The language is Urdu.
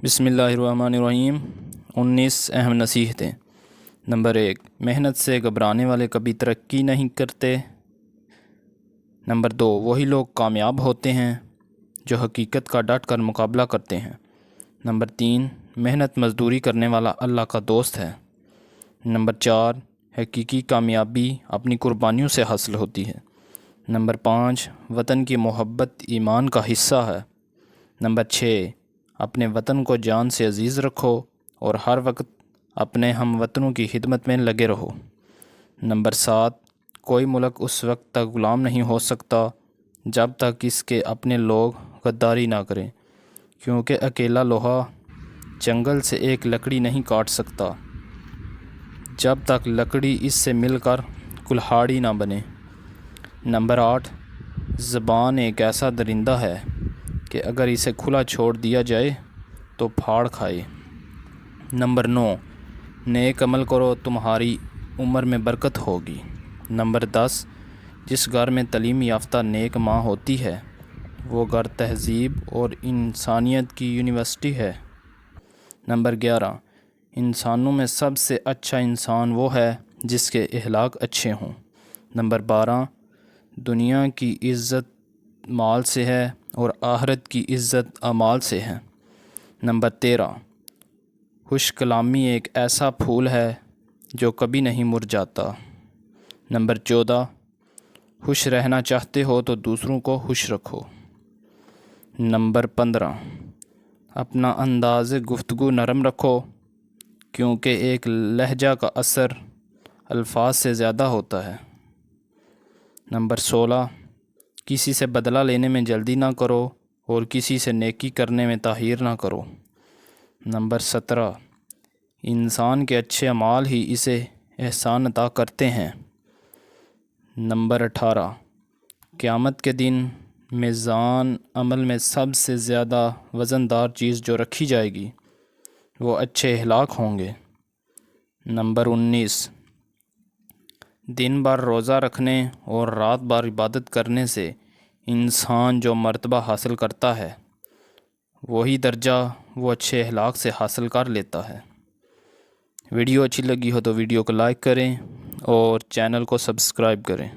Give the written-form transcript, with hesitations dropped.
بسم اللہ الرحمن الرحیم 19 اہم نصیحتیں۔ نمبر 1، محنت سے گھبرانے والے کبھی ترقی نہیں کرتے۔ نمبر 2، وہی لوگ کامیاب ہوتے ہیں جو حقیقت کا ڈٹ کر مقابلہ کرتے ہیں۔ نمبر 3، محنت مزدوری کرنے والا اللہ کا دوست ہے۔ نمبر 4، حقیقی کامیابی اپنی قربانیوں سے حاصل ہوتی ہے۔ نمبر 5، وطن کی محبت ایمان کا حصہ ہے۔ نمبر 6، اپنے وطن کو جان سے عزیز رکھو اور ہر وقت اپنے ہم وطنوں کی خدمت میں لگے رہو۔ نمبر 7، کوئی ملک اس وقت تک غلام نہیں ہو سکتا جب تک اس کے اپنے لوگ غداری نہ کریں، کیونکہ اکیلا لوہا جنگل سے ایک لکڑی نہیں کاٹ سکتا جب تک لکڑی اس سے مل کر کلہاڑی نہ بنے۔ نمبر 8، زبان ایک ایسا درندہ ہے کہ اگر اسے کھلا چھوڑ دیا جائے تو پھاڑ کھائے۔ نمبر 9، نیک عمل کرو تمہاری عمر میں برکت ہوگی۔ نمبر 10، جس گھر میں تعلیم یافتہ نیک ماں ہوتی ہے وہ گھر تہذیب اور انسانیت کی یونیورسٹی ہے۔ نمبر 11، انسانوں میں سب سے اچھا انسان وہ ہے جس کے اخلاق اچھے ہوں۔ نمبر 12، دنیا کی عزت مال سے ہے اور آخرت کی عزت اعمال سے ہے۔ نمبر 13، خوش کلامی ایک ایسا پھول ہے جو کبھی نہیں مرجھاتا۔ نمبر 14، خوش رہنا چاہتے ہو تو دوسروں کو خوش رکھو۔ نمبر 15، اپنا انداز گفتگو نرم رکھو کیونکہ ایک لہجہ کا اثر الفاظ سے زیادہ ہوتا ہے۔ نمبر 16، کسی سے بدلہ لینے میں جلدی نہ کرو اور کسی سے نیکی کرنے میں تاخیر نہ کرو۔ نمبر 17، انسان کے اچھے اعمال ہی اسے احسان عطا کرتے ہیں۔ نمبر 18، قیامت کے دن میزان عمل میں سب سے زیادہ وزن دار چیز جو رکھی جائے گی وہ اچھے اخلاق ہوں گے۔ نمبر 19، دن بھر روزہ رکھنے اور رات بھر عبادت کرنے سے انسان جو مرتبہ حاصل کرتا ہے وہی درجہ وہ اچھے اخلاق سے حاصل کر لیتا ہے۔ ویڈیو اچھی لگی ہو تو ویڈیو کو لائک کریں اور چینل کو سبسکرائب کریں۔